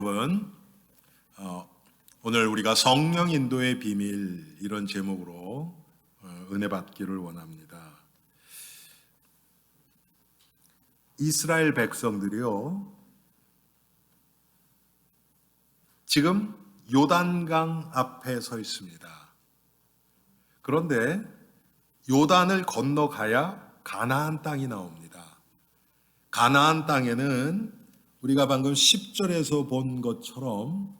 여러분, 오늘 우리가 성령 인도의 비밀 이런 제목으로 은혜 받기를 원합니다. 이스라엘 백성들이요, 지금 요단강 앞에 서 있습니다. 그런데 요단을 건너가야 가나안 땅이 나옵니다. 가나안 땅에는 우리가 방금 10절에서 본 것처럼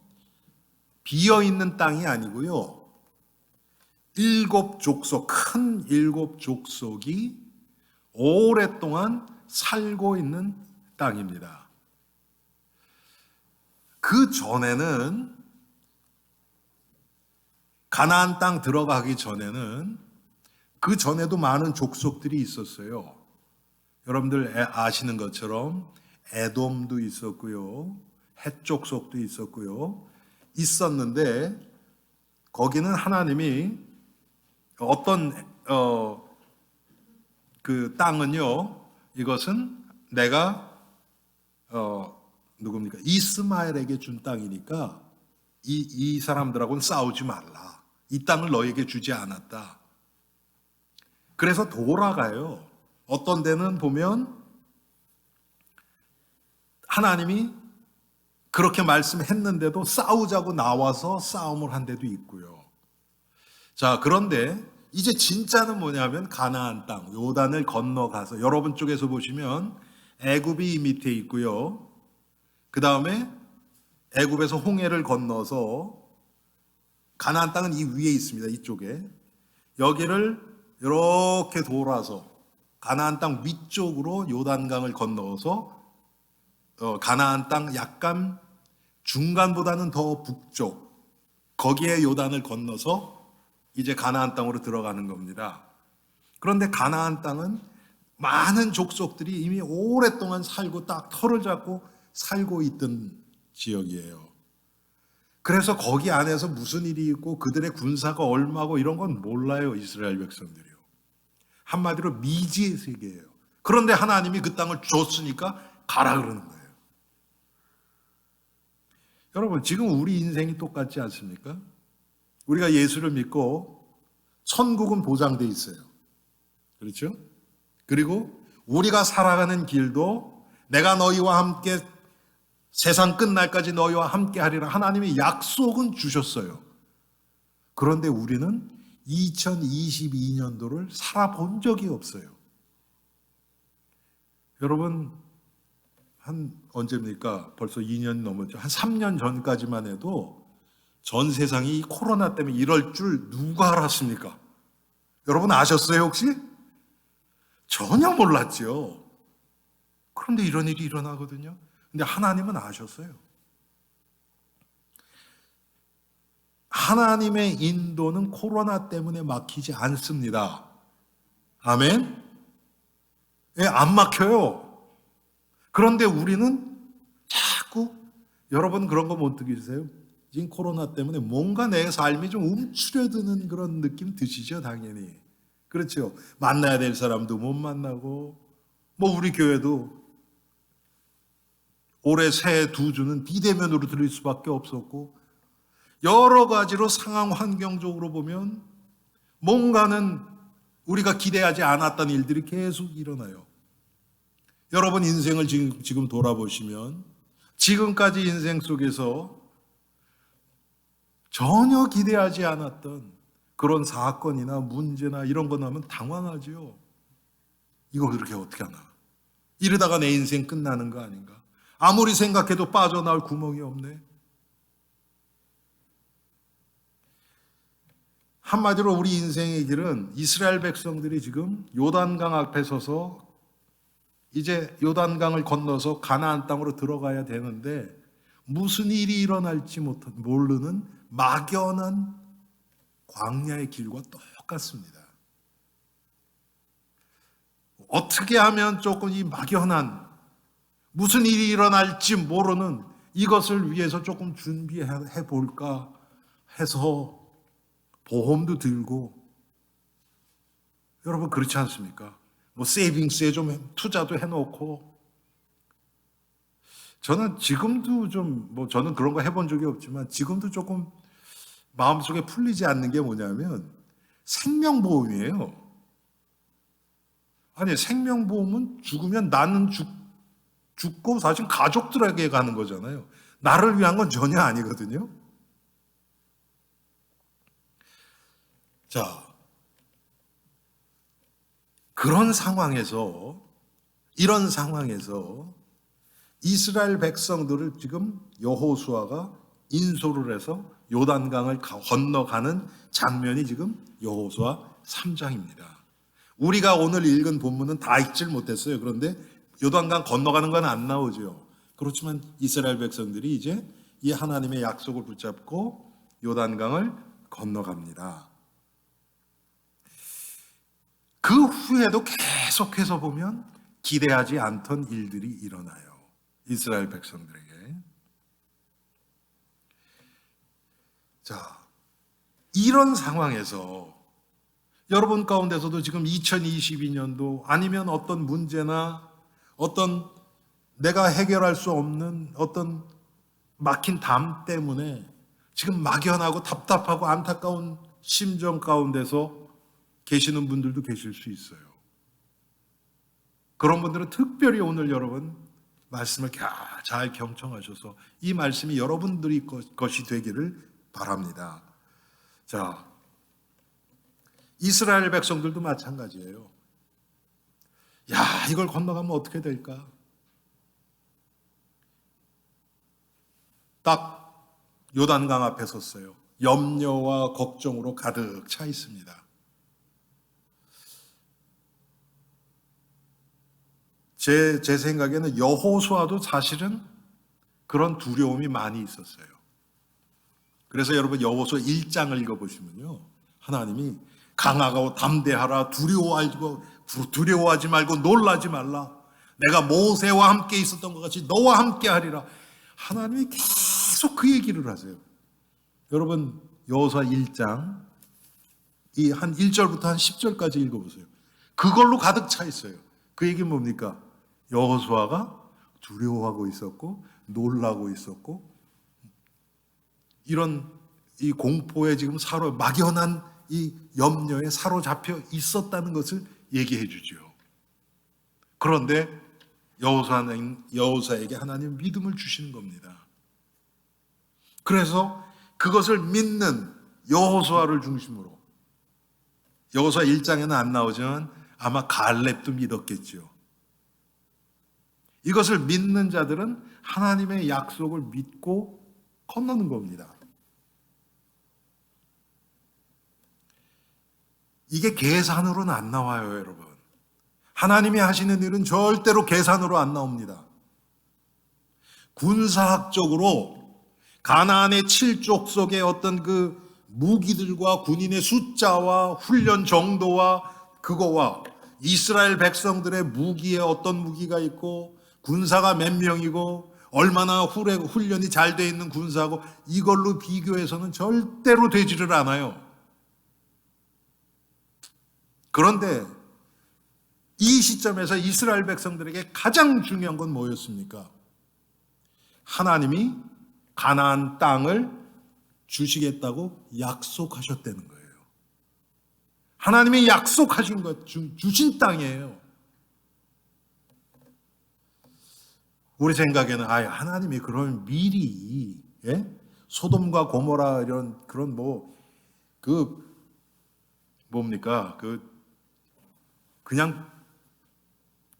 비어있는 땅이 아니고요, 큰 일곱 족속이 오랫동안 살고 있는 땅입니다. 그 전에는, 가나안 땅 들어가기 전에는 그 전에도 많은 족속들이 있었어요. 여러분들 아시는 것처럼 에돔도 있었고요, 헷 족속도 있었는데 거기는 하나님이 그 땅은요, 이것은 내가 누굽니까? 이스마엘에게 준 땅이니까 이 사람들하고는 싸우지 말라. 이 땅을 너에게 주지 않았다. 그래서 돌아가요. 어떤 데는 보면 하나님이 그렇게 말씀했는데도 싸우자고 나와서 싸움을 한 데도 있고요. 자, 그런데 이제 진짜는 뭐냐면 가나안 땅, 요단을 건너가서, 여러분 쪽에서 보시면 애굽이 이 밑에 있고요, 그 다음에 애굽에서 홍해를 건너서 가나안 땅은 이 위에 있습니다. 이쪽에. 여기를 이렇게 돌아서 가나안 땅 위쪽으로 요단강을 건너서 가나안 땅 약간 중간보다는 더 북쪽, 거기에 요단을 건너서 이제 가나안 땅으로 들어가는 겁니다. 그런데 가나안 땅은 많은 족속들이 이미 오랫동안 살고 딱 터를 잡고 살고 있던 지역이에요. 그래서 거기 안에서 무슨 일이 있고 그들의 군사가 얼마고 이런 건 몰라요, 이스라엘 백성들이요. 한마디로 미지의 세계예요. 그런데 하나님이 그 땅을 줬으니까 가라 그러는 거예요. 여러분, 지금 우리 인생이 똑같지 않습니까? 우리가 예수를 믿고 천국은 보장돼 있어요. 그렇죠? 그리고 우리가 살아가는 길도 내가 너희와 함께 세상 끝날까지 너희와 함께 하리라, 하나님의 약속은 주셨어요. 그런데 우리는 2022년도를 살아본 적이 없어요. 여러분, 언제입니까? 벌써 2년 넘었죠. 한 3년 전까지만 해도 전 세상이 코로나 때문에 이럴 줄 누가 알았습니까? 여러분 아셨어요, 혹시? 전혀 몰랐죠. 그런데 이런 일이 일어나거든요. 근데 하나님은 아셨어요. 하나님의 인도는 코로나 때문에 막히지 않습니다. 아멘? 예, 안 막혀요. 그런데 우리는 자꾸, 여러분 그런 거 못 느끼세요? 지금 코로나 때문에 뭔가 내 삶이 좀 움츠려드는 그런 느낌 드시죠? 당연히. 그렇죠. 만나야 될 사람도 못 만나고, 우리 교회도 올해 새해 2주는 비대면으로 드릴 수밖에 없었고, 여러 가지로 상황 환경적으로 보면 뭔가는 우리가 기대하지 않았던 일들이 계속 일어나요. 여러분 인생을 지금 돌아보시면 지금까지 인생 속에서 전혀 기대하지 않았던 그런 사건이나 문제나 이런 거 나면 당황하죠. 이거 그렇게 어떻게 하나? 이러다가 내 인생 끝나는 거 아닌가? 아무리 생각해도 빠져나올 구멍이 없네. 한마디로 우리 인생의 길은 이스라엘 백성들이 지금 요단강 앞에 서서 이제 요단강을 건너서 가나안 땅으로 들어가야 되는데 무슨 일이 일어날지 모르는 막연한 광야의 길과 똑같습니다. 어떻게 하면 조금 이 막연한 무슨 일이 일어날지 모르는 이것을 위해서 조금 준비해 볼까 해서 보험도 들고, 여러분 그렇지 않습니까? 세이빙스에 좀 투자도 해놓고, 저는 지금도 저는 그런 거 해본 적이 없지만 지금도 조금 마음속에 풀리지 않는 게 뭐냐면 생명보험이에요. 아니, 생명보험은 죽으면 나는 죽고 사실 가족들에게 가는 거잖아요. 나를 위한 건 전혀 아니거든요. 자, 이런 상황에서 이스라엘 백성들을 지금 여호수아가 인솔을 해서 요단강을 건너가는 장면이 지금 여호수아 3장입니다. 우리가 오늘 읽은 본문은 다 읽질 못했어요. 그런데 요단강 건너가는 건 안 나오죠. 그렇지만 이스라엘 백성들이 이제 이 하나님의 약속을 붙잡고 요단강을 건너갑니다. 그 후에도 계속해서 보면 기대하지 않던 일들이 일어나요. 이스라엘 백성들에게. 자, 이런 상황에서 여러분 가운데서도 지금 2022년도 아니면 어떤 문제나 어떤 내가 해결할 수 없는 어떤 막힌 담 때문에 지금 막연하고 답답하고 안타까운 심정 가운데서 계시는 분들도 계실 수 있어요. 그런 분들은 특별히 오늘 여러분 말씀을 잘 경청하셔서 이 말씀이 여러분들이 것이 되기를 바랍니다. 자, 이스라엘 백성들도 마찬가지예요. 야, 이걸 건너가면 어떻게 될까? 딱 요단강 앞에 섰어요. 염려와 걱정으로 가득 차 있습니다. 제 생각에는 여호수아도 사실은 그런 두려움이 많이 있었어요. 그래서 여러분 여호수아 1장을 읽어보시면요, 하나님이 강하고 담대하라, 두려워하지 말고 놀라지 말라, 내가 모세와 함께 있었던 것 같이 너와 함께 하리라. 하나님이 계속 그 얘기를 하세요. 여러분 여호수아 1장 이 한 1절부터 한 10절까지 읽어보세요. 그걸로 가득 차 있어요. 그 얘기는 뭡니까? 여호수아가 두려워하고 있었고 놀라고 있었고 이런 이 공포에 지금 막연한 이 염려에 사로잡혀 있었다는 것을 얘기해 주죠. 그런데 여호수아에게 하나님 믿음을 주시는 겁니다. 그래서 그것을 믿는 여호수아를 중심으로, 여호수아 1장에는 안 나오지만 아마 갈렙도 믿었겠죠. 이것을 믿는 자들은 하나님의 약속을 믿고 건너는 겁니다. 이게 계산으로는 안 나와요, 여러분. 하나님이 하시는 일은 절대로 계산으로 안 나옵니다. 군사학적으로 가나안의 7족속의 어떤 그 무기들과 군인의 숫자와 훈련 정도와 그거와 이스라엘 백성들의 무기에 어떤 무기가 있고 군사가 몇 명이고 얼마나 훈련이 잘 돼 있는 군사고 이걸로 비교해서는 절대로 되지를 않아요. 그런데 이 시점에서 이스라엘 백성들에게 가장 중요한 건 뭐였습니까? 하나님이 가나안 땅을 주시겠다고 약속하셨다는 거예요. 하나님이 약속하신 것, 주신 땅이에요. 우리 생각에는 하나님이 그러면 미리 소돔과 고모라 이런 그런 그냥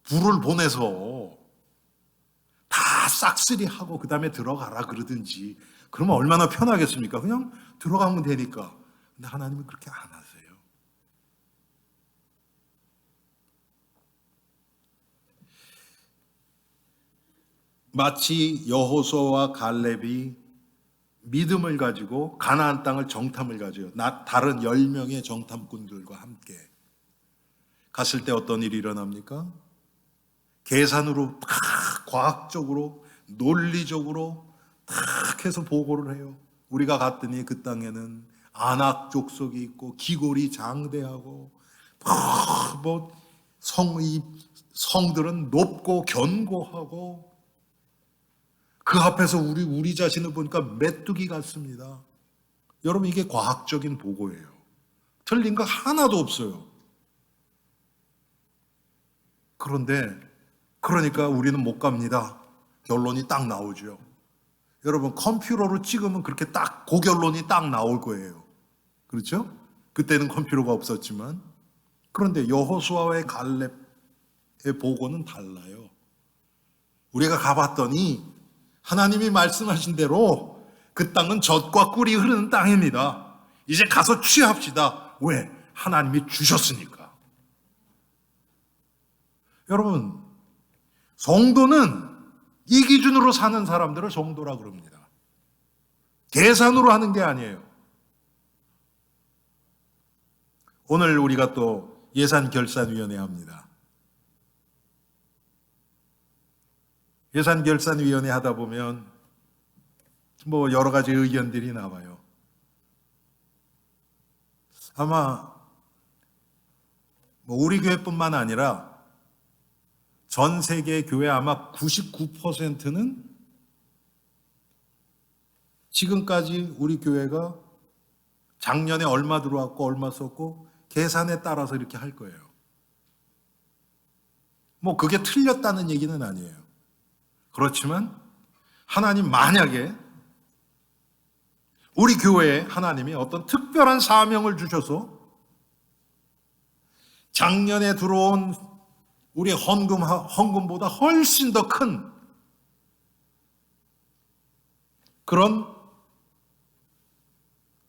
불을 보내서 다 싹쓸이하고 그 다음에 들어가라 그러든지 그러면 얼마나 편하겠습니까? 그냥 들어가면 되니까. 근데 하나님은 그렇게 안 하세요. 마치 여호수아와 갈렙이 믿음을 가지고 가나안 땅을 정탐을 가지고 다른 10명의 정탐꾼들과 함께 갔을 때 어떤 일이 일어납니까? 계산으로 과학적으로 논리적으로 탁 해서 보고를 해요. 우리가 갔더니 그 땅에는 아낙 족속이 있고 기골이 장대하고 성들은 높고 견고하고 그 앞에서 우리 자신을 보니까 메뚜기 같습니다. 여러분, 이게 과학적인 보고예요. 틀린 거 하나도 없어요. 그러니까 우리는 못 갑니다. 결론이 딱 나오죠. 여러분, 컴퓨터로 찍으면 그렇게 딱 그 결론이 딱 나올 거예요. 그렇죠? 그때는 컴퓨터가 없었지만. 그런데 여호수아의 갈렙의 보고는 달라요. 우리가 가봤더니 하나님이 말씀하신 대로 그 땅은 젖과 꿀이 흐르는 땅입니다. 이제 가서 취합시다. 왜? 하나님이 주셨으니까. 여러분, 성도는 이 기준으로 사는 사람들을 성도라 그럽니다. 계산으로 하는 게 아니에요. 오늘 우리가 또 예산결산위원회 합니다. 예산결산위원회 하다 보면 여러 가지 의견들이 나와요. 아마 우리 교회뿐만 아니라 전 세계 교회 아마 99%는 지금까지 우리 교회가 작년에 얼마 들어왔고 얼마 썼고 계산에 따라서 이렇게 할 거예요. 그게 틀렸다는 얘기는 아니에요. 그렇지만 하나님 만약에 우리 교회에 하나님이 어떤 특별한 사명을 주셔서 작년에 들어온 우리 헌금보다 훨씬 더 큰 그런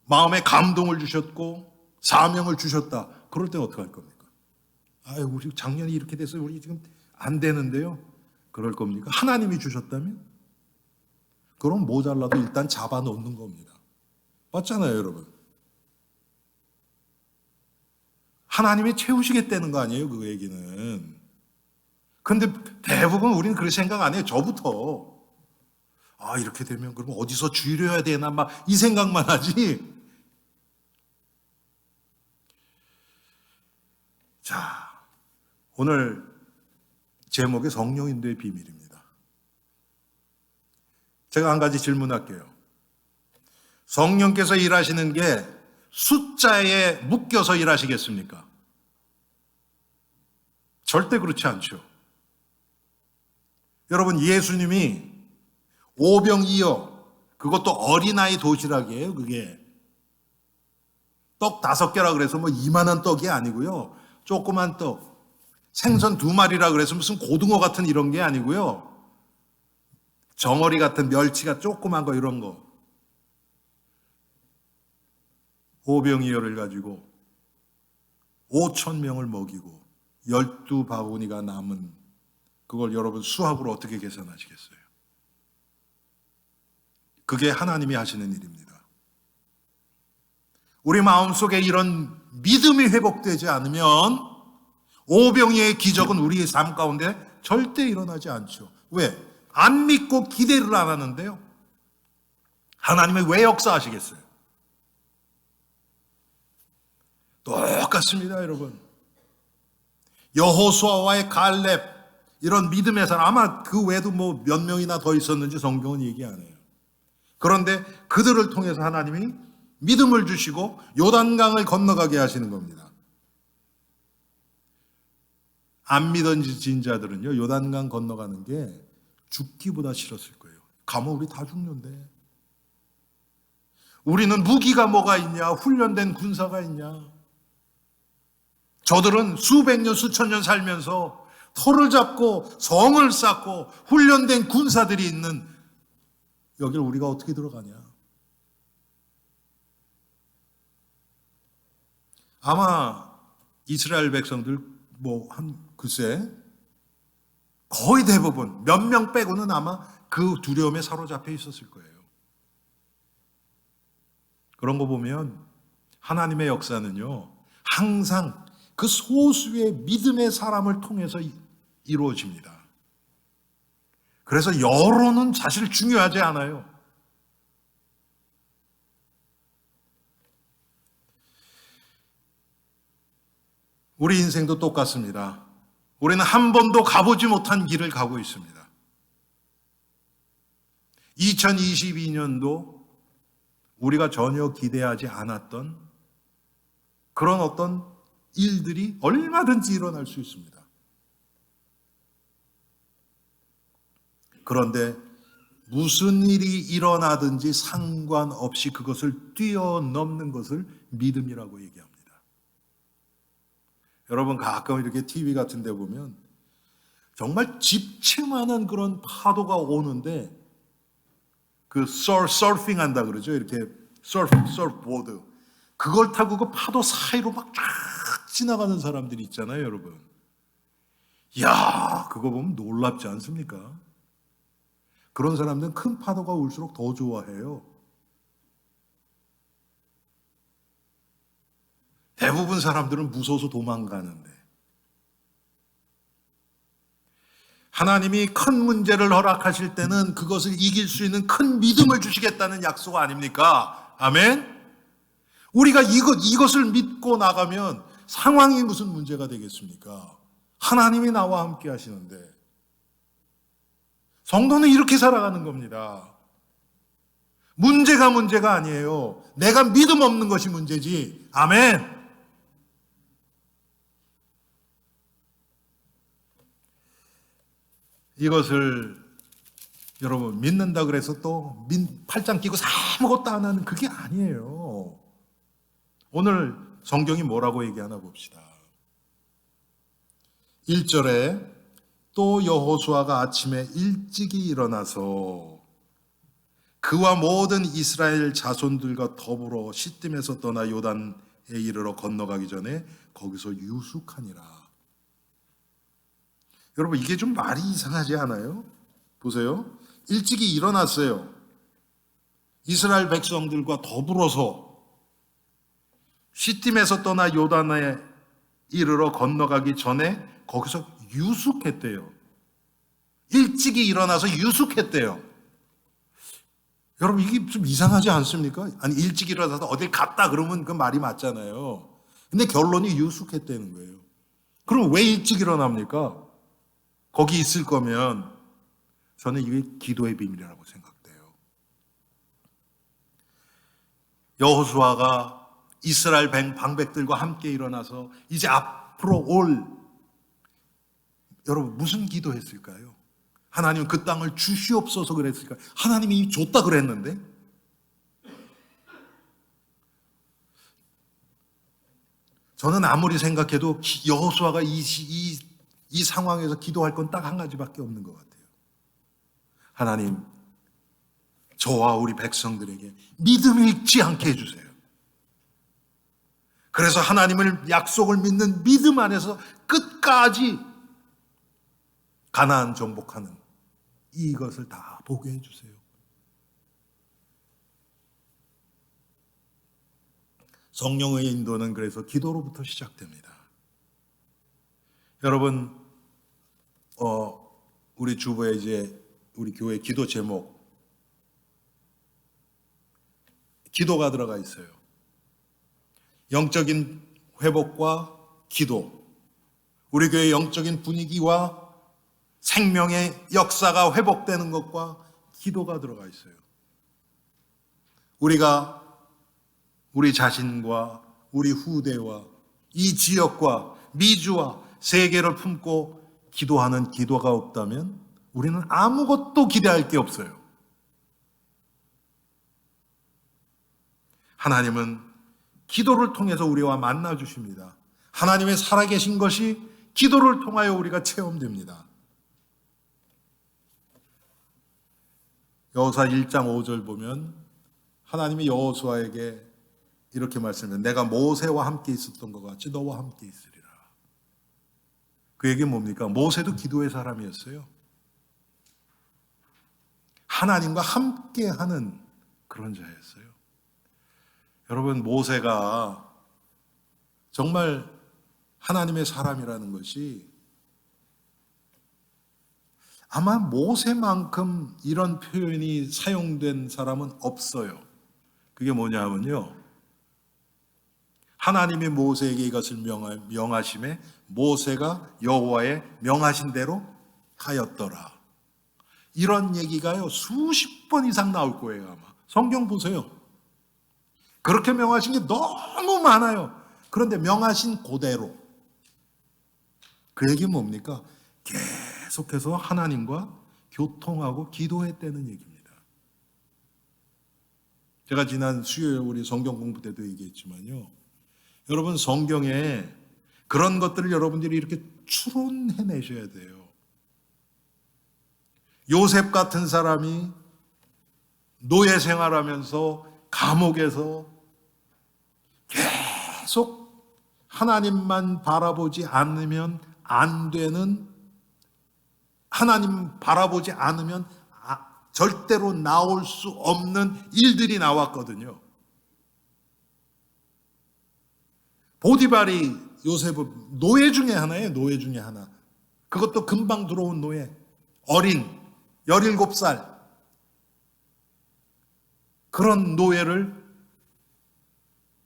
마음의 감동을 주셨고 사명을 주셨다. 그럴 때 어떻게 할 겁니까? 우리 작년에 이렇게 됐어요. 우리 지금 안 되는데요. 그럴 겁니까? 하나님이 주셨다면? 그럼 모자라도 일단 잡아놓는 겁니다. 맞잖아요, 여러분. 하나님이 채우시겠다는 거 아니에요, 그 얘기는. 근데 대부분 우리는 그렇게 생각 안 해요. 저부터. 이렇게 되면 그럼 어디서 줄여야 되나 막 이 생각만 하지. 자, 오늘 제목이 성령인도의 비밀입니다. 제가 한 가지 질문할게요. 성령께서 일하시는 게 숫자에 묶여서 일하시겠습니까? 절대 그렇지 않죠. 여러분, 예수님이 오병이어, 그것도 어린아이 도시락이에요. 그게 떡 5개라 그래서 이만한 떡이 아니고요. 조그만 떡, 생선 2마리라 그래서 무슨 고등어 같은 이런 게 아니고요. 정어리 같은 멸치가 조그만 거 이런 거. 오병이어를 가지고 5,000명을 먹이고 12바구니가 남은 그걸 여러분 수학으로 어떻게 계산하시겠어요? 그게 하나님이 하시는 일입니다. 우리 마음속에 이런 믿음이 회복되지 않으면 오병이어의 기적은 우리의 삶 가운데 절대 일어나지 않죠. 왜? 안 믿고 기대를 안 하는데요. 하나님이 왜 역사하시겠어요? 똑같습니다, 여러분. 여호수아와의 갈렙, 이런 믿음의 사람, 아마 그 외에도 몇 명이나 더 있었는지 성경은 얘기 안 해요. 그런데 그들을 통해서 하나님이 믿음을 주시고 요단강을 건너가게 하시는 겁니다. 안 믿어진 자들은요, 요단강 건너가는 게 죽기보다 싫었을 거예요. 가면 우리 다 죽는데. 우리는 무기가 뭐가 있냐? 훈련된 군사가 있냐? 저들은 수백 년, 수천 년 살면서 터를 잡고 성을 쌓고 훈련된 군사들이 있는 여길 우리가 어떻게 들어가냐? 아마 이스라엘 백성들 글쎄 거의 대부분 몇 명 빼고는 아마 그 두려움에 사로잡혀 있었을 거예요. 그런 거 보면 하나님의 역사는요, 항상 그 소수의 믿음의 사람을 통해서 이루어집니다. 그래서 여론은 사실 중요하지 않아요. 우리 인생도 똑같습니다. 우리는 한 번도 가보지 못한 길을 가고 있습니다. 2022년도 우리가 전혀 기대하지 않았던 그런 어떤 일들이 얼마든지 일어날 수 있습니다. 그런데 무슨 일이 일어나든지 상관없이 그것을 뛰어넘는 것을 믿음이라고 얘기합니다. 여러분 가끔 이렇게 TV 같은 데 보면 정말 집채만한 그런 파도가 오는데 그 서핑 한다 그러죠. 이렇게 서프보드. 그걸 타고 그 파도 사이로 막 쫙 지나가는 사람들이 있잖아요, 여러분. 이야, 그거 보면 놀랍지 않습니까? 그런 사람들은 큰 파도가 올수록 더 좋아해요. 대부분 사람들은 무서워서 도망가는데 하나님이 큰 문제를 허락하실 때는 그것을 이길 수 있는 큰 믿음을 주시겠다는 약속 아닙니까? 아멘? 우리가 이것을 믿고 나가면 상황이 무슨 문제가 되겠습니까? 하나님이 나와 함께 하시는데 성도는 이렇게 살아가는 겁니다. 문제가 아니에요. 내가 믿음 없는 것이 문제지. 아멘. 이것을 여러분 믿는다 그래서 또 팔짱 끼고 아무것도 안 하는 그게 아니에요. 오늘 성경이 뭐라고 얘기하나 봅시다. 1절에 또 여호수아가 아침에 일찍이 일어나서 그와 모든 이스라엘 자손들과 더불어 시딤에서 떠나 요단에 이르러 건너가기 전에 거기서 유숙하니라. 여러분 이게 좀 말이 이상하지 않아요? 보세요. 일찍이 일어났어요. 이스라엘 백성들과 더불어서 시딤에서 떠나 요단에 이르러 건너가기 전에 거기서 유숙했대요. 일찍이 일어나서 유숙했대요. 여러분 이게 좀 이상하지 않습니까? 아니 일찍 일어나서 어딜 갔다 그러면 그 말이 맞잖아요. 근데 결론이 유숙했다는 거예요. 그럼 왜 일찍 일어납니까? 거기 있을 거면 저는 이게 기도의 비밀이라고 생각돼요. 여호수아가 이스라엘 방백들과 함께 일어나서 이제 앞으로 올 여러분 무슨 기도했을까요? 하나님 그 땅을 주시옵소서 그랬을까요? 하나님이 이미 줬다 그랬는데 저는 아무리 생각해도 여호수아가 이 상황에서 기도할 건 딱 한 가지밖에 없는 것 같아요. 하나님, 저와 우리 백성들에게 믿음을 잃지 않게 해주세요. 그래서 하나님을 약속을 믿는 믿음 안에서 끝까지 가나안 정복하는 이것을 다 보게 해주세요. 성령의 인도는 그래서 기도로부터 시작됩니다. 여러분, 우리 주보에 이제 우리 교회 기도 제목 기도가 들어가 있어요. 영적인 회복과 기도, 우리 교회의 영적인 분위기와 생명의 역사가 회복되는 것과 기도가 들어가 있어요. 우리가 우리 자신과 우리 후대와 이 지역과 미주와 세계를 품고 기도하는 기도가 없다면 우리는 아무것도 기대할 게 없어요. 하나님은 기도를 통해서 우리와 만나 주십니다. 하나님의 살아계신 것이 기도를 통하여 우리가 체험됩니다. 여호수아 1장 5절 보면 하나님이 여호수아에게 이렇게 말씀해요. 내가 모세와 함께 있었던 것 같이 너와 함께 있으리라. 그 얘기는 뭡니까? 모세도 기도의 사람이었어요. 하나님과 함께하는 그런 자였어요. 여러분 모세가 정말 하나님의 사람이라는 것이 아마 모세만큼 이런 표현이 사용된 사람은 없어요. 그게 뭐냐면요. 하나님이 모세에게 이것을 명하심에 모세가 여호와의 명하신 대로 하였더라. 이런 얘기가요, 수십 번 이상 나올 거예요, 아마. 성경 보세요. 그렇게 명하신 게 너무 많아요. 그런데 명하신 그대로. 그 얘기는 뭡니까? 계속해서 하나님과 교통하고 기도했다는 얘기입니다. 제가 지난 수요일 우리 성경 공부 때도 얘기했지만요. 여러분 성경에 그런 것들을 여러분들이 이렇게 추론해내셔야 돼요. 요셉 같은 사람이 노예 생활하면서 감옥에서 계속 하나님만 바라보지 않으면 안 되는, 하나님 바라보지 않으면 절대로 나올 수 없는 일들이 나왔거든요. 보디발이 요셉을 노예 중에 하나예요. 노예 중에 하나. 그것도 금방 들어온 노예. 어린 17살. 그런 노예를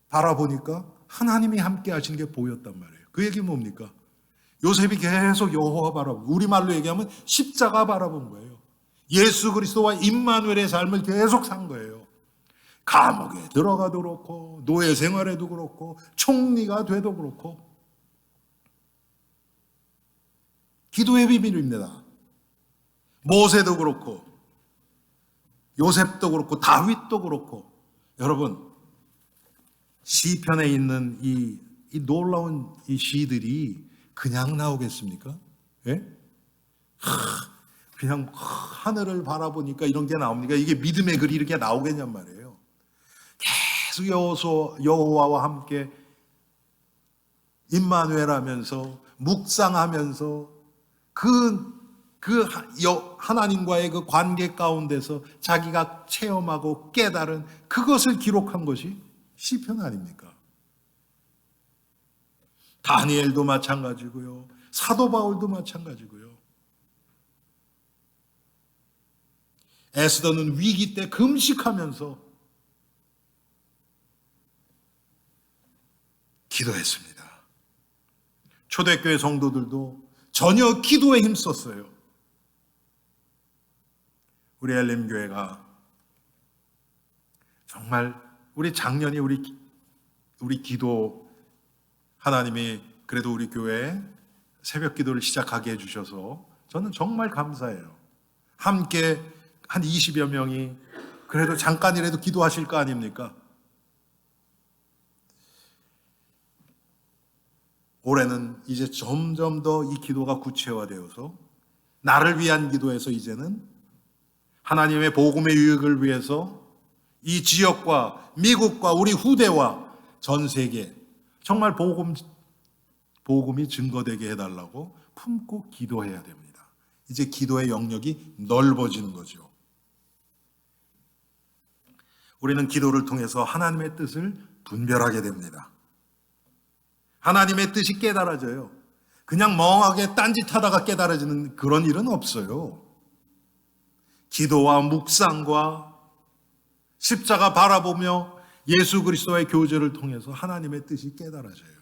바라보니까 하나님이 함께 하신 게 보였단 말이에요. 그 얘기 뭡니까? 요셉이 계속 여호와 바라보고, 우리말로 얘기하면 십자가 바라본 거예요. 예수 그리스도와 임마누엘의 삶을 계속 산 거예요. 감옥에 들어가도 그렇고 노예 생활에도 그렇고 총리가 돼도 그렇고. 기도의 비밀입니다. 모세도 그렇고 요셉도 그렇고 다윗도 그렇고. 여러분 시편에 있는 이 놀라운 이 시들이 그냥 나오겠습니까? 예? 그냥 하늘을 바라보니까 이런 게 나옵니까? 이게 믿음의 글이 이렇게 나오겠냔 말이에요. 계속 여호와와 함께 임마누엘 하면서 묵상하면서 하나님과의 그 관계 가운데서 자기가 체험하고 깨달은 그것을 기록한 것이 시편 아닙니까? 다니엘도 마찬가지고요. 사도 바울도 마찬가지고요. 에스더는 위기 때 금식하면서 기도했습니다. 초대교회 성도들도 전혀 기도에 힘썼어요. 우리 엘림교회가 정말 우리 작년이 우리 기도, 하나님이 그래도 우리 교회에 새벽 기도를 시작하게 해주셔서 저는 정말 감사해요. 함께 한 20여 명이 그래도 잠깐이라도 기도하실 거 아닙니까? 올해는 이제 점점 더 이 기도가 구체화되어서 나를 위한 기도에서 이제는 하나님의 복음의 유익을 위해서 이 지역과 미국과 우리 후대와 전 세계 정말 복음이 증거되게 해달라고 품고 기도해야 됩니다. 이제 기도의 영역이 넓어지는 거죠. 우리는 기도를 통해서 하나님의 뜻을 분별하게 됩니다. 하나님의 뜻이 깨달아져요. 그냥 멍하게 딴짓하다가 깨달아지는 그런 일은 없어요. 기도와 묵상과 십자가 바라보며 예수 그리스도의 교제를 통해서 하나님의 뜻이 깨달아져요.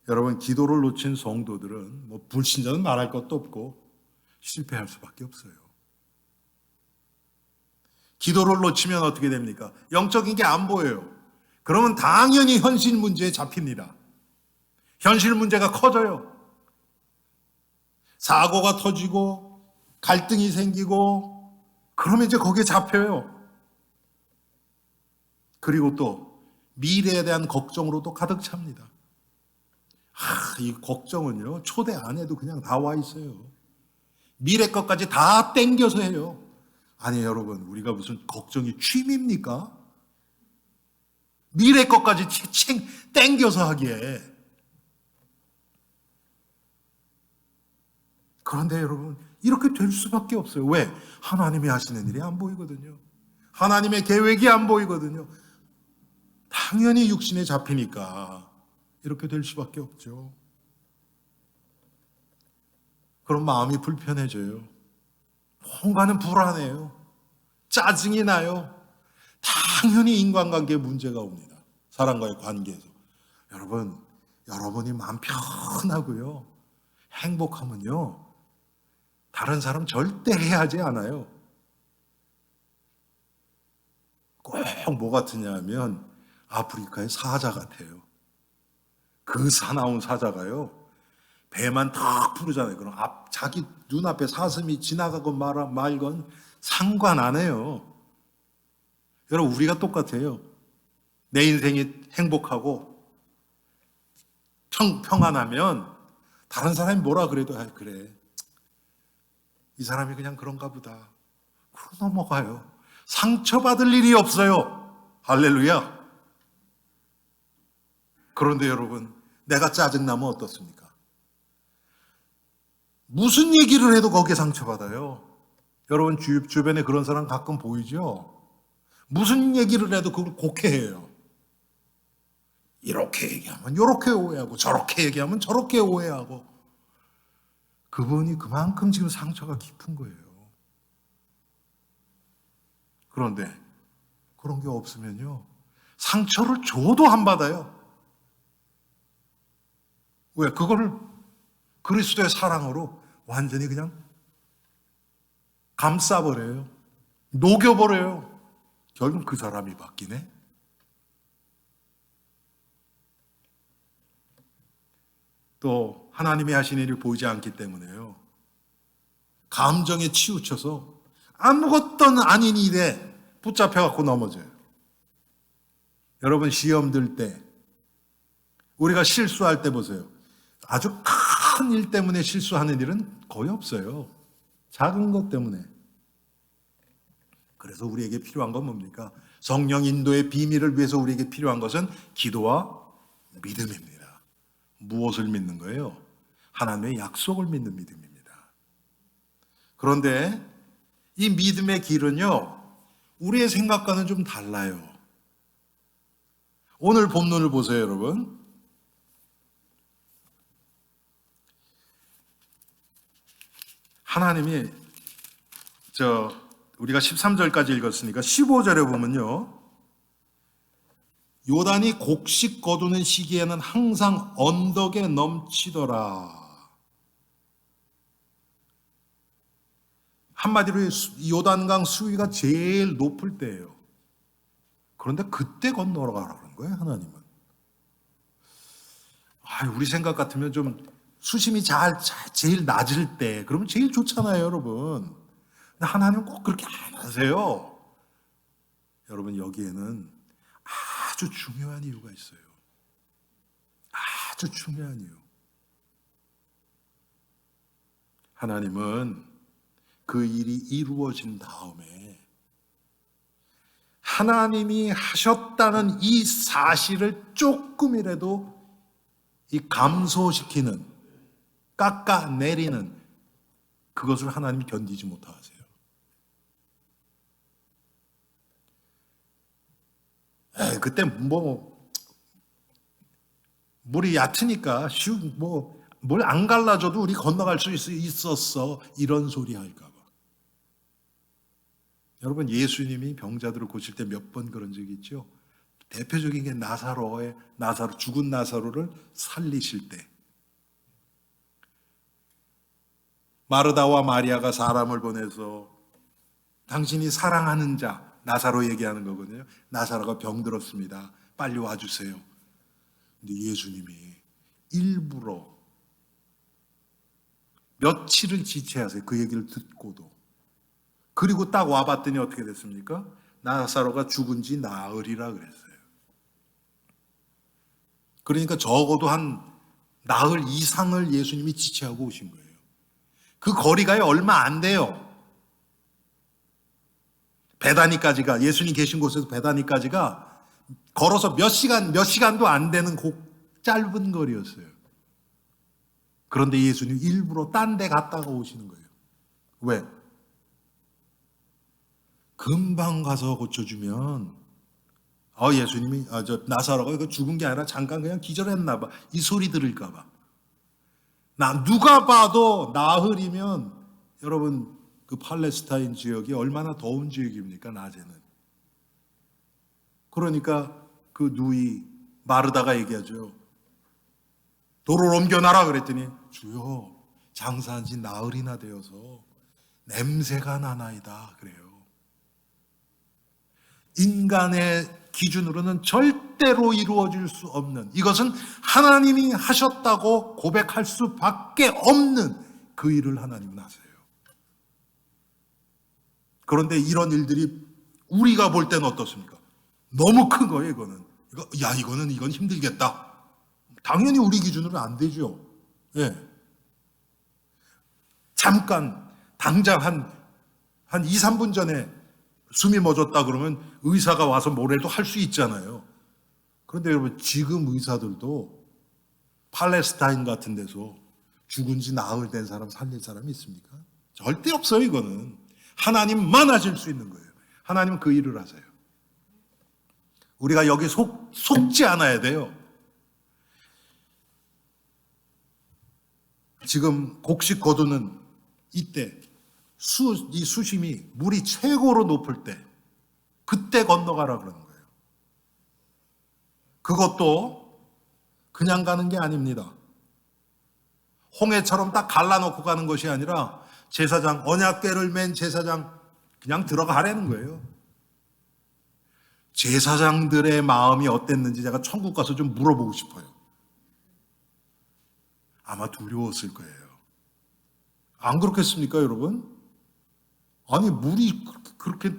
여러분, 기도를 놓친 성도들은 불신자는 말할 것도 없고 실패할 수밖에 없어요. 기도를 놓치면 어떻게 됩니까? 영적인 게 안 보여요. 그러면 당연히 현실 문제에 잡힙니다. 현실 문제가 커져요. 사고가 터지고 갈등이 생기고 그러면 이제 거기에 잡혀요. 그리고 또 미래에 대한 걱정으로도 가득 찹니다. 이 걱정은요, 초대 안 해도 그냥 다 와 있어요. 미래 것까지 다 땡겨서 해요. 아니 여러분, 우리가 무슨 걱정이 취미입니까? 미래 것까지 땡겨서 하기에. 그런데 여러분, 이렇게 될 수밖에 없어요. 왜? 하나님이 하시는 일이 안 보이거든요. 하나님의 계획이 안 보이거든요. 당연히 육신에 잡히니까 이렇게 될 수밖에 없죠. 그럼 마음이 불편해져요. 뭔가는 불안해요. 짜증이 나요. 당연히 인간관계에 문제가 옵니다. 사람과의 관계에서. 여러분이 마음 편하고요, 행복하면요, 다른 사람 절대 해하지 않아요. 꼭 뭐 같으냐 하면 아프리카의 사자 같아요. 그 사나운 사자가요, 배만 탁 부르잖아요. 그럼 자기 눈앞에 사슴이 지나가고 말건 상관 안 해요. 여러분, 우리가 똑같아요. 내 인생이 행복하고 평안하면 다른 사람이 뭐라 그래도 그래, 이 사람이 그냥 그런가 보다, 그러고 넘어가요. 상처받을 일이 없어요. 할렐루야. 그런데 여러분, 내가 짜증나면 어떻습니까? 무슨 얘기를 해도 거기에 상처받아요. 여러분, 주변에 그런 사람 가끔 보이죠? 무슨 얘기를 해도 그걸 곡해해요. 이렇게 얘기하면 이렇게 오해하고, 저렇게 얘기하면 저렇게 오해하고. 그분이 그만큼 지금 상처가 깊은 거예요. 그런데 그런 게 없으면요, 상처를 줘도 안 받아요. 왜? 그거를 그리스도의 사랑으로 완전히 그냥 감싸버려요. 녹여버려요. 결국 그 사람이 바뀌네. 또 하나님이 하신 일이 보이지 않기 때문에요, 감정에 치우쳐서 아무것도 아닌 일에 붙잡혀갖고 넘어져요. 여러분, 시험 들 때, 우리가 실수할 때 보세요. 아주 큰 일 때문에 실수하는 일은 거의 없어요. 작은 것 때문에. 그래서 우리에게 필요한 건 뭡니까? 성령 인도의 비밀을 위해서 우리에게 필요한 것은 기도와 믿음입니다. 무엇을 믿는 거예요? 하나님의 약속을 믿는 믿음입니다. 그런데 이 믿음의 길은요, 우리의 생각과는 좀 달라요. 오늘 본문을 보세요, 여러분. 하나님이 우리가 13절까지 읽었으니까 15절에 보면요, 요단이 곡식 거두는 시기에는 항상 언덕에 넘치더라. 한마디로 요단강 수위가 제일 높을 때예요. 그런데 그때 건너가라고 그런 거예요, 하나님은. 우리 생각 같으면 좀 수심이 제일 낮을 때, 그러면 제일 좋잖아요, 여러분. 근데 하나님은 꼭 그렇게 안 하세요. 여러분, 여기에는 아주 중요한 이유가 있어요. 아주 중요한 이유. 하나님은 그 일이 이루어진 다음에 하나님이 하셨다는 이 사실을 조금이라도 감소시키는, 깎아내리는 그것을 하나님이 견디지 못하세요. 그때 물이 얕으니까 뭘 안 갈라줘도 우리 건너갈 수 있었어, 이런 소리 할까 봐. 여러분, 예수님이 병자들을 고칠 때 몇 번 그런 적이 있죠? 대표적인 게 죽은 나사로를 살리실 때, 마르다와 마리아가 사람을 보내서 당신이 사랑하는 자, 나사로 얘기하는 거거든요. 나사로가 병들었습니다, 빨리 와주세요. 근데 예수님이 일부러 며칠을 지체하세요. 그 얘기를 듣고도. 그리고 딱 와봤더니 어떻게 됐습니까? 나사로가 죽은 지 나흘이라 그랬어요. 그러니까 적어도 한 나흘 이상을 예수님이 지체하고 오신 거예요. 그 거리가 얼마 안 돼요. 베다니까지가, 예수님 계신 곳에서 베다니까지가 걸어서 몇 시간도 안 되는 짧은 거리였어요. 그런데 예수님 일부러 딴 데 갔다가 오시는 거예요. 왜? 금방 가서 고쳐주면, 예수님이, 나사로가 죽은 게 아니라 잠깐 그냥 기절했나 봐, 이 소리 들을까 봐. 누가 봐도 나흘이면, 여러분, 그 팔레스타인 지역이 얼마나 더운 지역입니까, 낮에는. 그러니까 그 마르다가 얘기하죠. 돌을 옮겨놔라 그랬더니, 주여, 장사한 지 나흘이나 되어서 냄새가 나나이다 그래요. 인간의 기준으로는 절대로 이루어질 수 없는, 이것은 하나님이 하셨다고 고백할 수밖에 없는 그 일을 하나님은 하세요. 그런데 이런 일들이 우리가 볼 때는 어떻습니까? 너무 큰 거예요. 이건 힘들겠다. 당연히 우리 기준으로는 안 되죠. 예. 잠깐 당장 한 2, 3분 전에 숨이 멎었다 그러면 의사가 와서 뭐라도 할 수 있잖아요. 그런데 여러분, 지금 의사들도 팔레스타인 같은 데서 죽은 지 나흘 된 사람 살릴 사람이 있습니까? 절대 없어요. 이거는 하나님만 하실 수 있는 거예요. 하나님은 그 일을 하세요. 우리가 여기 속지 않아야 돼요. 지금 곡식 거두는 이때 이 수심이 물이 최고로 높을 때, 그때 건너가라 그러는 거예요. 그것도 그냥 가는 게 아닙니다. 홍해처럼 딱 갈라놓고 가는 것이 아니라 제사장, 언약궤를 맨 제사장 그냥 들어가라는 거예요. 제사장들의 마음이 어땠는지 제가 천국 가서 좀 물어보고 싶어요. 아마 두려웠을 거예요. 안 그렇겠습니까, 여러분? 아니, 물이 그렇게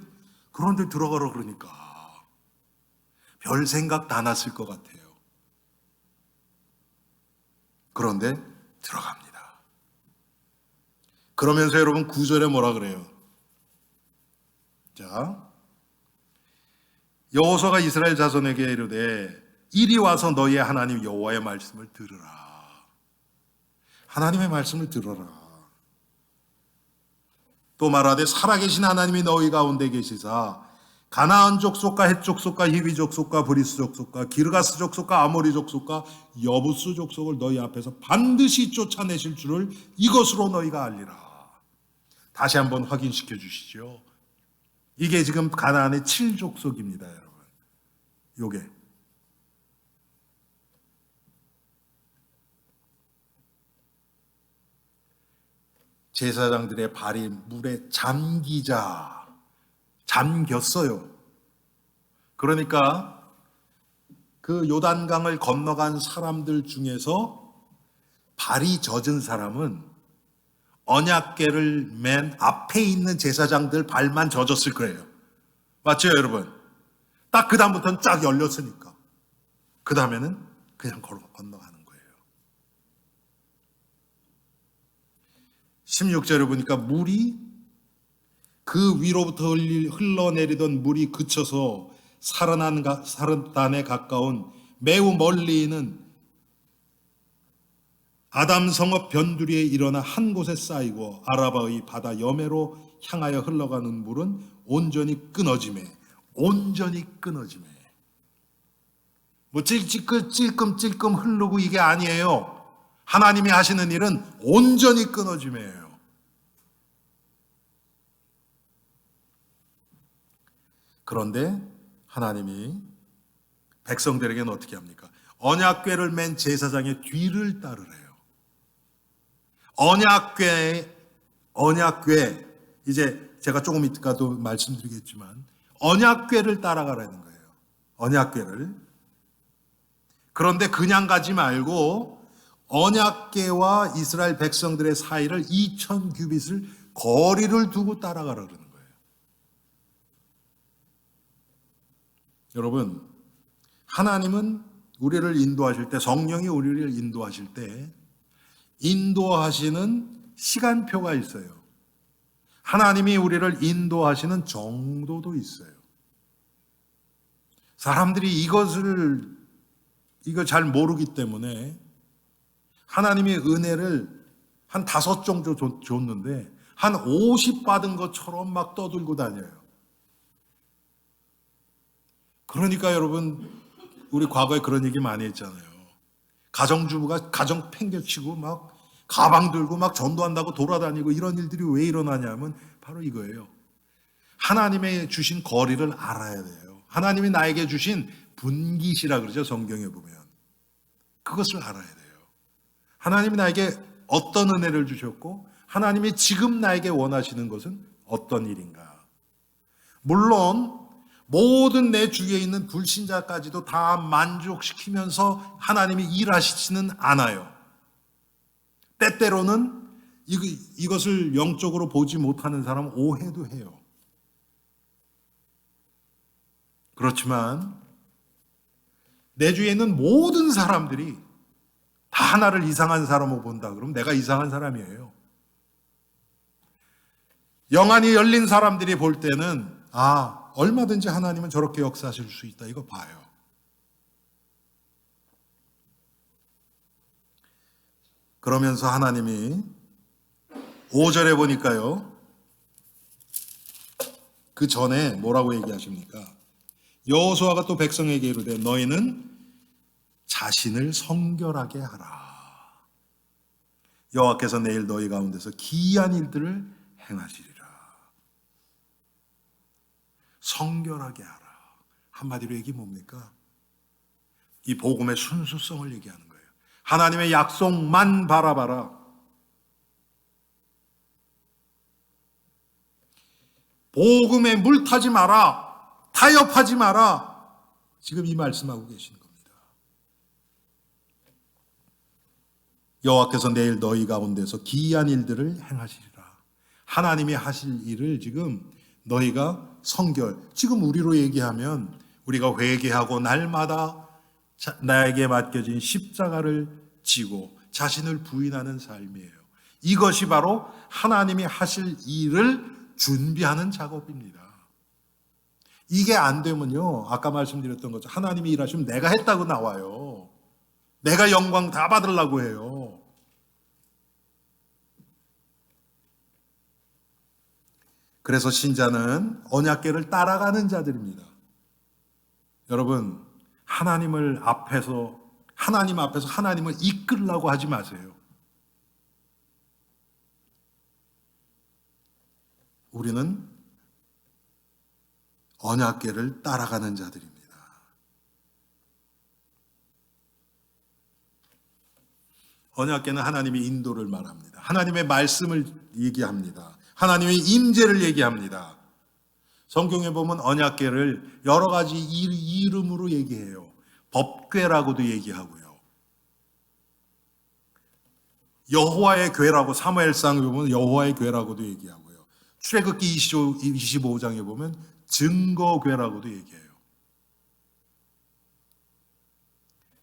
그런 데 들어가라 그러니까 별 생각 다 났을 것 같아요. 그런데 들어갑니다. 그러면서 여러분 9절에 뭐라 그래요? 자, 여호수아가 이스라엘 자손에게 이르되 이리 와서 너희의 하나님 여호와의 말씀을 들으라. 하나님의 말씀을 들어라. 또 말하되 살아계신 하나님이 너희 가운데 계시사 가나안 족속과 헷 족속과 히위 족속과 브리스 족속과 기르가스 족속과 아모리 족속과 여부스 족속을 너희 앞에서 반드시 쫓아내실 줄을 이것으로 너희가 알리라. 다시 한번 확인시켜 주시죠. 이게 지금 가나안의 7족속입니다, 여러분. 요게 제사장들의 발이 물에 잠겼어요. 그러니까 그 요단강을 건너간 사람들 중에서 발이 젖은 사람은 언약궤를 맨 앞에 있는 제사장들 발만 젖었을 거예요. 맞죠, 여러분? 딱 그 다음부터는 쫙 열렸으니까. 그 다음에는 그냥 건너가는 거예요. 16절에 보니까 물이 그 위로부터 흘러내리던 물이 그쳐서 사르단에 가까운 매우 멀리 있는 아담 성읍 변두리에 일어나 한 곳에 쌓이고 아라바의 바다 여매로 향하여 흘러가는 물은 온전히 끊어지매. 뭐 찔끔 흐르고 이게 아니에요. 하나님이 하시는 일은 온전히 끊어짐이에요. 그런데 하나님이 백성들에게는 어떻게 합니까? 언약궤를 맨 제사장의 뒤를 따르래요. 언약궤, 이제 제가 조금 이따가도 말씀드리겠지만 언약궤를 따라가라는 거예요. 언약궤를. 그런데 그냥 가지 말고 언약궤와 이스라엘 백성들의 사이를 2000규빗을 거리를 두고 따라가라 그러는 거예요. 여러분, 하나님은 우리를 인도하실 때, 성령이 우리를 인도하실 때 인도하시는 시간표가 있어요. 하나님이 우리를 인도하시는 정도도 있어요. 사람들이 이걸 잘 모르기 때문에 하나님의 은혜를 한 5 정도 줬는데 한 50 받은 것처럼 막 떠들고 다녀요. 그러니까 여러분, 우리 과거에 그런 얘기 많이 했잖아요. 가정주부가 가정 팽개치고 막 가방 들고 막 전도한다고 돌아다니고 이런 일들이 왜 일어나냐면 바로 이거예요. 하나님의 주신 거리를 알아야 돼요. 하나님이 나에게 주신 분깃이라 그러죠, 성경에 보면. 그것을 알아야 돼요. 하나님이 나에게 어떤 은혜를 주셨고 하나님이 지금 나에게 원하시는 것은 어떤 일인가. 물론 모든 내 주위에 있는 불신자까지도 다 만족시키면서 하나님이 일하시지는 않아요. 때때로는 이것을 영적으로 보지 못하는 사람은 오해도 해요. 그렇지만 내 주위에 있는 모든 사람들이 다 하나를 이상한 사람으로 본다 그러면 내가 이상한 사람이에요. 영안이 열린 사람들이 볼 때는 얼마든지 하나님은 저렇게 역사하실 수 있다. 이거 봐요. 그러면서 하나님이 5절에 보니까요. 그 전에 뭐라고 얘기하십니까? 여호수아가 또 백성에게 이르되 너희는 자신을 성결하게 하라. 여호와께서 내일 너희 가운데서 기이한 일들을 행하시리라. 성결하게 하라. 한마디로 얘기 뭡니까? 이 복음의 순수성을 얘기하는 거예요. 하나님의 약속만 바라봐라. 복음에 물타지 마라. 타협하지 마라. 지금 이 말씀하고 계시는 겁니다. 여호와께서 내일 너희 가운데서 기이한 일들을 행하시리라. 하나님이 하실 일을 지금 너희가 성결, 지금 우리로 얘기하면 우리가 회개하고 날마다 나에게 맡겨진 십자가를 지고 자신을 부인하는 삶이에요. 이것이 바로 하나님이 하실 일을 준비하는 작업입니다. 이게 안 되면요, 아까 말씀드렸던 것처럼 하나님이 일하시면 내가 했다고 나와요. 내가 영광 다 받으려고 해요. 그래서 신자는 언약궤를 따라가는 자들입니다. 여러분, 하나님 앞에서 하나님을 이끌려고 하지 마세요. 우리는 언약궤를 따라가는 자들입니다. 언약궤는 하나님의 인도를 말합니다. 하나님의 말씀을 얘기합니다. 하나님의 임재를 얘기합니다. 성경에 보면 언약궤를 여러 가지 이름으로 얘기해요. 법궤라고도 얘기하고요. 여호와의 궤라고 사무엘상에 보면 여호와의 궤라고도 얘기하고요. 출애굽기 25장에 보면 증거궤라고도 얘기해요.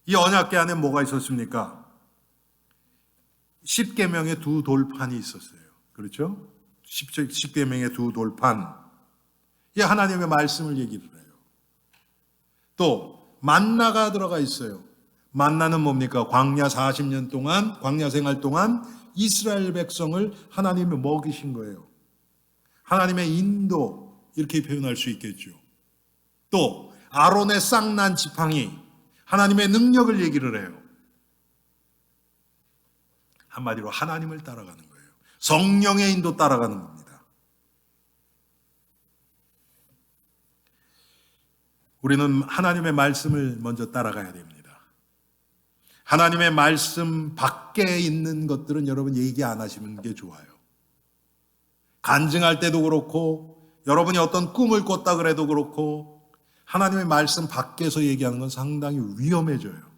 이 언약궤 안에 뭐가 있었습니까? 10계명의 두 돌판이 있었어요. 그렇죠? 10계명의 두 돌판. 이 하나님의 말씀을 얘기를 해요. 또 만나가 들어가 있어요. 만나는 뭡니까? 광야 40년 동안, 광야 생활 동안 이스라엘 백성을 하나님이 먹이신 거예요. 하나님의 인도, 이렇게 표현할 수 있겠죠. 또 아론의 쌍난 지팡이, 하나님의 능력을 얘기를 해요. 한마디로 하나님을 따라가는 거예요. 성령의 인도 따라가는 겁니다. 우리는 하나님의 말씀을 먼저 따라가야 됩니다. 하나님의 말씀 밖에 있는 것들은 여러분 얘기 안 하시는 게 좋아요. 간증할 때도 그렇고 여러분이 어떤 꿈을 꿨다 그래도 그렇고 하나님의 말씀 밖에서 얘기하는 건 상당히 위험해져요.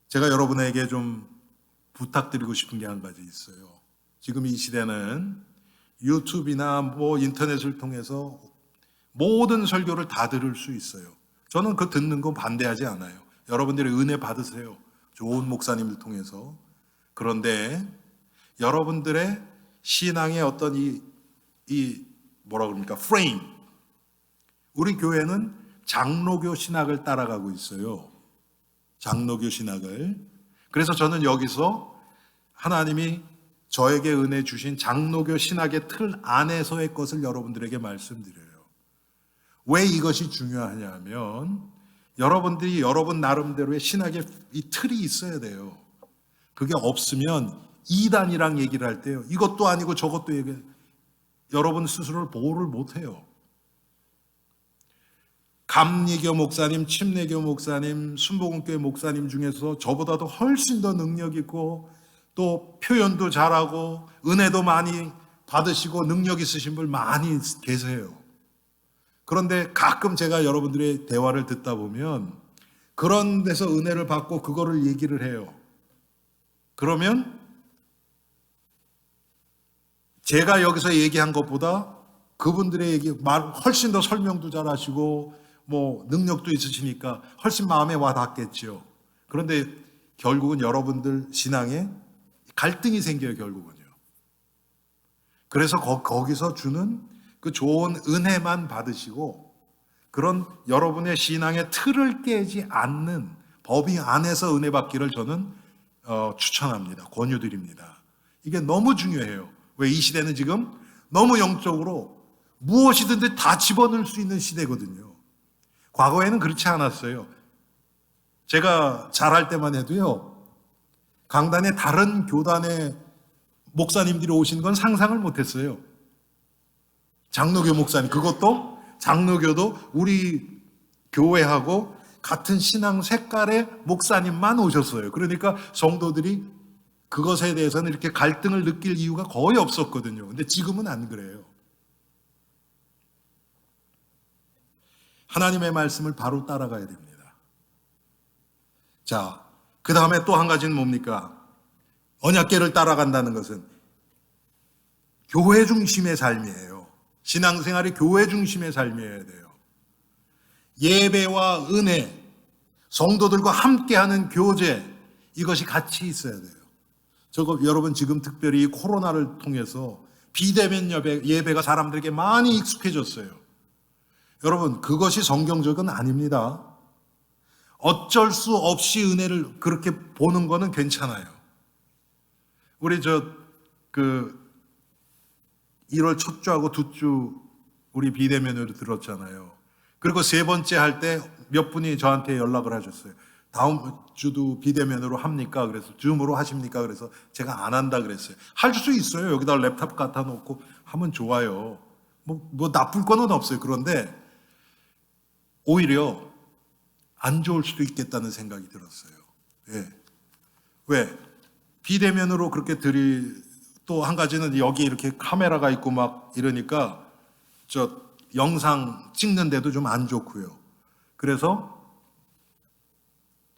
제가 여러분에게 좀 부탁드리고 싶은 게 한 가지 있어요. 지금 이 시대는 유튜브나 인터넷을 통해서 모든 설교를 다 들을 수 있어요. 저는 그 듣는 거 반대하지 않아요. 여러분들이 은혜 받으세요. 좋은 목사님을 통해서. 그런데 여러분들의 신앙의 어떤 뭐라 그럽니까? 프레임. 우리 교회는 장로교 신학을 따라가고 있어요. 장로교 신학을. 그래서 저는 여기서 하나님이 저에게 은혜 주신 장로교 신학의 틀 안에서의 것을 여러분들에게 말씀드려요. 왜 이것이 중요하냐 하면 여러분들이 여러분 나름대로의 신학의 이 틀이 있어야 돼요. 그게 없으면 이단이랑 얘기를 할 때요. 이것도 아니고 저것도 여러분 스스로를 보호를 못해요. 감리교 목사님, 침례교 목사님, 순복음교회 목사님 중에서 저보다도 훨씬 더 능력 있고 또 표현도 잘하고 은혜도 많이 받으시고 능력 있으신 분 많이 계세요. 그런데 가끔 제가 여러분들의 대화를 듣다 보면 그런 데서 은혜를 받고 그거를 얘기를 해요. 그러면 제가 여기서 얘기한 것보다 그분들의 얘기 훨씬 더 설명도 잘하시고 뭐 능력도 있으시니까 훨씬 마음에 와 닿겠죠. 그런데 결국은 여러분들 신앙에 갈등이 생겨요, 결국은요. 그래서 거기서 주는 그 좋은 은혜만 받으시고 그런 여러분의 신앙의 틀을 깨지 않는 법이 안에서 은혜 받기를 저는 추천합니다. 권유드립니다. 이게 너무 중요해요. 왜 이 시대는 지금 너무 영적으로 무엇이든지 다 집어넣을 수 있는 시대거든요. 과거에는 그렇지 않았어요. 제가 잘할 때만 해도요, 강단에 다른 교단의 목사님들이 오신 건 상상을 못했어요. 장로교 목사님, 그것도 장로교도 우리 교회하고 같은 신앙 색깔의 목사님만 오셨어요. 그러니까 성도들이 그것에 대해서는 이렇게 갈등을 느낄 이유가 거의 없었거든요. 근데 지금은 안 그래요. 하나님의 말씀을 바로 따라가야 됩니다. 자, 그 다음에 또 한 가지는 뭡니까? 언약궤를 따라간다는 것은 교회 중심의 삶이에요. 신앙생활이 교회 중심의 삶이어야 돼요. 예배와 은혜, 성도들과 함께하는 교제, 이것이 같이 있어야 돼요. 저거 여러분 지금 특별히 코로나를 통해서 비대면 예배가 사람들에게 많이 익숙해졌어요. 여러분, 그것이 성경적은 아닙니다. 어쩔 수 없이 은혜를 그렇게 보는 거는 괜찮아요. 우리 1월 첫 주하고 두 주 우리 비대면으로 들었잖아요. 그리고 세 번째 할 때 몇 분이 저한테 연락을 하셨어요. 다음 주도 비대면으로 합니까? 그래서 줌으로 하십니까? 그래서 제가 안 한다 그랬어요. 할 수 있어요. 여기다 랩탑 갖다 놓고 하면 좋아요. 뭐 나쁠 거는 없어요. 그런데 오히려 안 좋을 수도 있겠다는 생각이 들었어요. 예. 왜? 비대면으로 그렇게 또 한 가지는 여기 이렇게 카메라가 있고 막 이러니까 저 영상 찍는데도 좀 안 좋고요. 그래서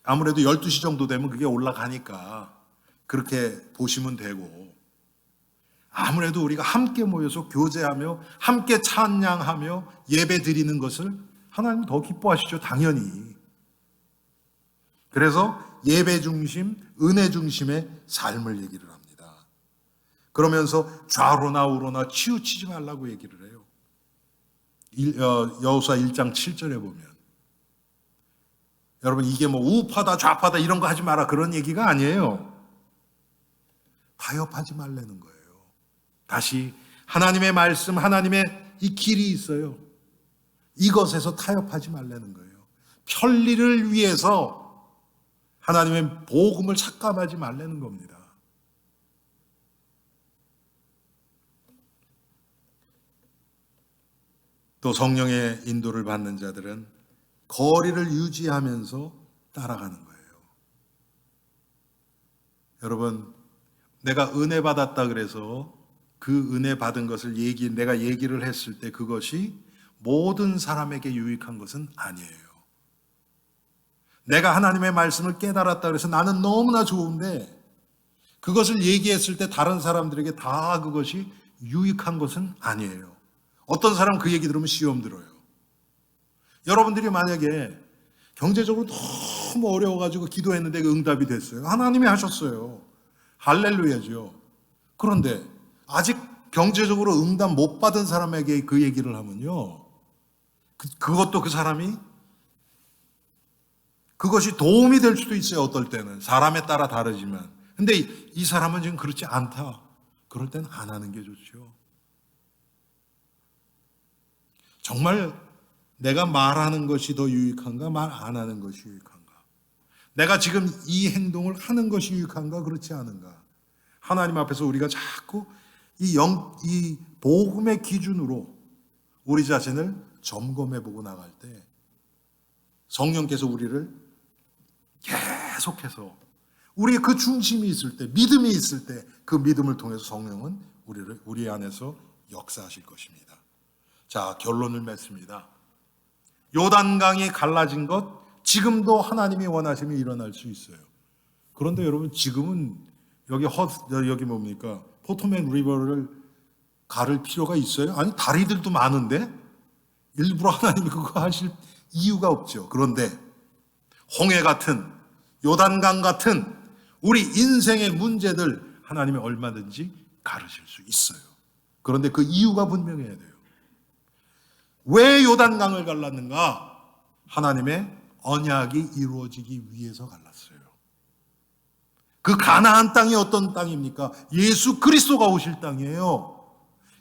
아무래도 12시 정도 되면 그게 올라가니까 그렇게 보시면 되고, 아무래도 우리가 함께 모여서 교제하며 함께 찬양하며 예배 드리는 것을 하나님 더 기뻐하시죠, 당연히. 그래서 예배 중심, 은혜 중심의 삶을 얘기를 합니다. 그러면서 좌로나 우로나 치우치지 말라고 얘기를 해요. 여호수아 1장 7절에 보면, 여러분 이게 뭐 우파다 좌파다 이런 거 하지 마라 그런 얘기가 아니에요. 타협하지 말라는 거예요. 다시 하나님의 말씀, 하나님의 이 길이 있어요. 이것에서 타협하지 말라는 거예요. 편리를 위해서 하나님의 복음을 삭감하지 말라는 겁니다. 또 성령의 인도를 받는 자들은 거리를 유지하면서 따라가는 거예요. 여러분, 내가 은혜 받았다 그래서 그 은혜 받은 것을 내가 얘기를 했을 때 그것이 모든 사람에게 유익한 것은 아니에요. 내가 하나님의 말씀을 깨달았다 그래서 나는 너무나 좋은데 그것을 얘기했을 때 다른 사람들에게 다 그것이 유익한 것은 아니에요. 어떤 사람은 그 얘기 들으면 시험 들어요. 여러분들이 만약에 경제적으로 너무 어려워가지고 기도했는데 그 응답이 됐어요. 하나님이 하셨어요. 할렐루야죠. 그런데 아직 경제적으로 응답 못 받은 사람에게 그 얘기를 하면요, 그것도 그 사람이 그것이 도움이 될 수도 있어요. 어떨 때는 사람에 따라 다르지만, 근데 이 사람은 지금 그렇지 않다. 그럴 때는 안 하는 게 좋죠. 정말 내가 말하는 것이 더 유익한가, 말 안 하는 것이 유익한가? 내가 지금 이 행동을 하는 것이 유익한가, 그렇지 않은가? 하나님 앞에서 우리가 자꾸 이 복음의 기준으로 우리 자신을 점검해 보고 나갈 때 성령께서 우리를 계속해서 우리의 그 중심이 있을 때, 믿음이 있을 때 그 믿음을 통해서 성령은 우리 안에서 역사하실 것입니다. 자, 결론을 맺습니다. 요단강이 갈라진 것 지금도 하나님이 원하시면 일어날 수 있어요. 그런데 여러분 지금은 여기 뭡니까? 포토맨 리버를 가를 필요가 있어요? 아니 다리들도 많은데 일부러 하나님이 그거 하실 이유가 없죠. 그런데 홍해 같은 요단강 같은 우리 인생의 문제들 하나님이 얼마든지 가르칠 수 있어요. 그런데 그 이유가 분명해야 돼요. 왜 요단강을 갈랐는가? 하나님의 언약이 이루어지기 위해서 갈랐어요. 그 가나안 땅이 어떤 땅입니까? 예수 그리스도가 오실 땅이에요.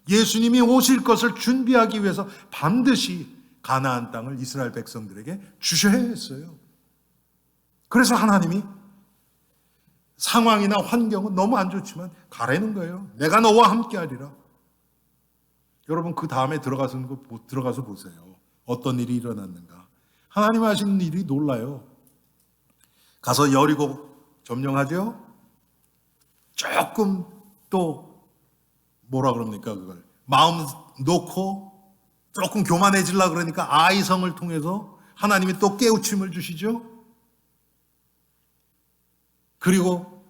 예수님이 오실 것을 준비하기 위해서 반드시 가나안 땅을 이스라엘 백성들에게 주셔야 했어요. 그래서 하나님이 상황이나 환경은 너무 안 좋지만 가라는 거예요. 내가 너와 함께 하리라. 여러분 그 다음에 들어가서 보세요. 어떤 일이 일어났는가. 하나님 하시는 일이 놀라요. 가서 여리고 점령하죠. 조금 또 뭐라 그럽니까 그걸 마음 놓고 조금 교만해지려고 그러니까 아이성을 통해서 하나님이 또 깨우침을 주시죠. 그리고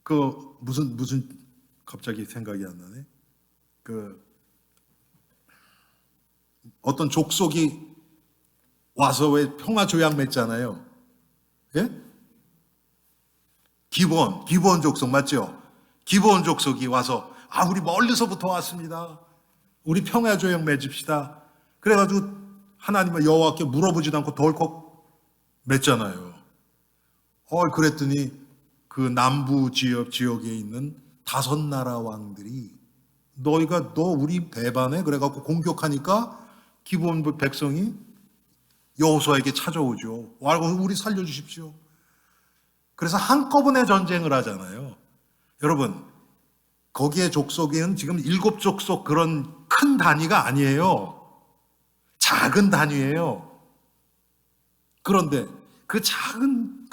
그 무슨 갑자기 생각이 안 나네. 그 어떤 족속이 와서 왜 평화 조약 맺잖아요. 예? 기브온 족속 맞죠? 기브온 족속이 와서 우리 멀리서부터 왔습니다. 우리 평화 조약 맺읍시다. 그래가지고 하나님은 여호와께 물어보지도 않고 덜컥 맺잖아요. 그랬더니 그 남부 지역에 있는 5나라 왕들이 너 우리 배반해? 그래갖고 공격하니까 기브온 백성이 여호수아에게 찾아오죠. 우리 살려주십시오. 그래서 한꺼번에 전쟁을 하잖아요. 여러분 거기에 족속에는 지금 7족속 그런 큰 단위가 아니에요. 작은 단위예요. 그런데 그 작은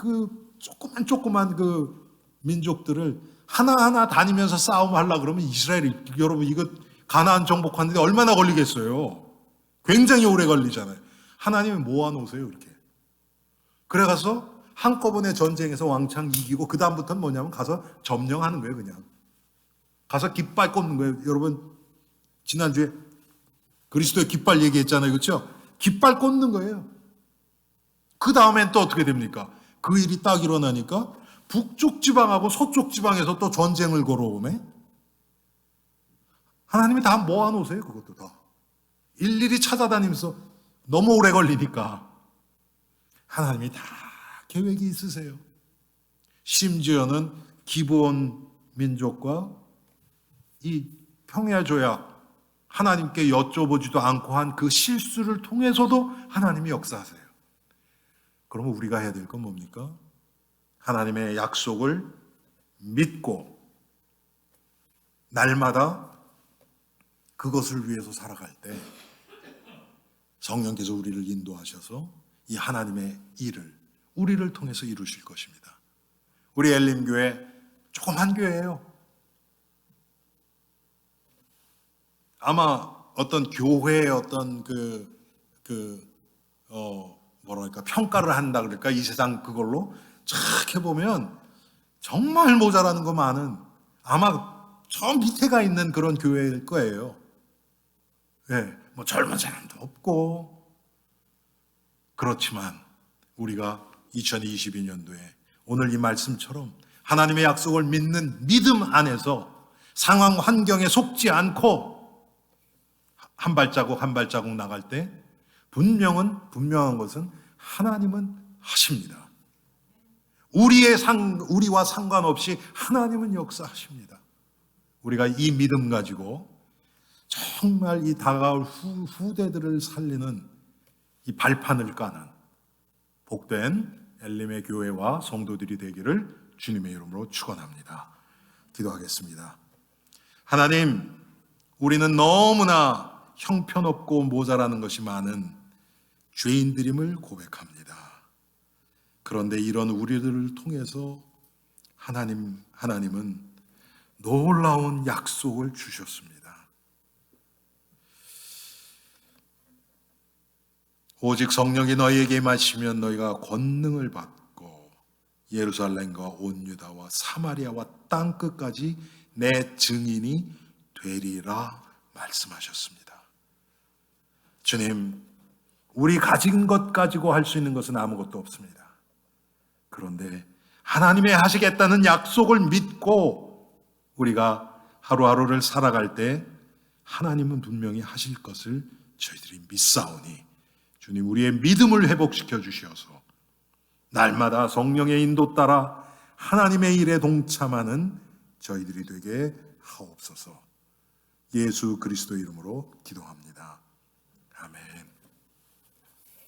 조그만 그 민족들을 하나하나 다니면서 싸움하려고 그러면 이스라엘이 여러분 이거 가나안 정복하는데 얼마나 걸리겠어요? 굉장히 오래 걸리잖아요. 하나님이 모아놓으세요 이렇게. 그래가서 한꺼번에 전쟁에서 왕창 이기고 그 다음부터는 뭐냐면 가서 점령하는 거예요. 그냥 가서 깃발 꽂는 거예요. 여러분 지난주에 그리스도의 깃발 얘기했잖아요. 그렇죠? 깃발 꽂는 거예요. 그 다음엔 또 어떻게 됩니까? 그 일이 딱 일어나니까 북쪽 지방하고 서쪽 지방에서 또 전쟁을 걸어오네. 하나님이 다 모아놓으세요. 그것도 다 일일이 찾아다니면서 너무 오래 걸리니까 하나님이 다 계획이 있으세요. 심지어는 기브온 민족과 이 평야조약 하나님께 여쭤보지도 않고 한 그 실수를 통해서도 하나님이 역사하세요. 그러면 우리가 해야 될 건 뭡니까? 하나님의 약속을 믿고 날마다 그것을 위해서 살아갈 때 성령께서 우리를 인도하셔서 이 하나님의 일을 우리를 통해서 이루실 것입니다. 우리 엘림교회 조그만 교회예요. 아마 어떤 교회의 어떤 평가를 한다 그럴까? 이 세상 그걸로 쫙 해보면 정말 모자라는 거 많은 아마 저 밑에가 있는 그런 교회일 거예요. 네, 뭐 젊은 사람도 없고 그렇지만 우리가 2022년도에 오늘 이 말씀처럼 하나님의 약속을 믿는 믿음 안에서 상황 환경에 속지 않고 한 발자국 한 발자국 나갈 때 분명한 것은 하나님은 하십니다. 우리와 상관없이 하나님은 역사하십니다. 우리가 이 믿음 가지고 정말 이 다가올 후대들을 살리는 이 발판을 까는 복된 엘림의 교회와 성도들이 되기를 주님의 이름으로 축원합니다. 기도하겠습니다. 하나님, 우리는 너무나 형편없고 모자라는 것이 많은 죄인들임을 고백합니다. 그런데 이런 우리들을 통해서 하나님은 놀라운 약속을 주셨습니다. 오직 성령이 너희에게 임하시면 너희가 권능을 받고 예루살렘과 온 유다와 사마리아와 땅 끝까지 내 증인이 되리라 말씀하셨습니다. 주님, 우리 가진 것 가지고 할 수 있는 것은 아무것도 없습니다. 그런데 하나님의 하시겠다는 약속을 믿고 우리가 하루하루를 살아갈 때 하나님은 분명히 하실 것을 저희들이 믿사오니 주님, 우리의 믿음을 회복시켜 주셔서 날마다 성령의 인도 따라 하나님의 일에 동참하는 저희들이 되게 하옵소서. 예수 그리스도 이름으로 기도합니다.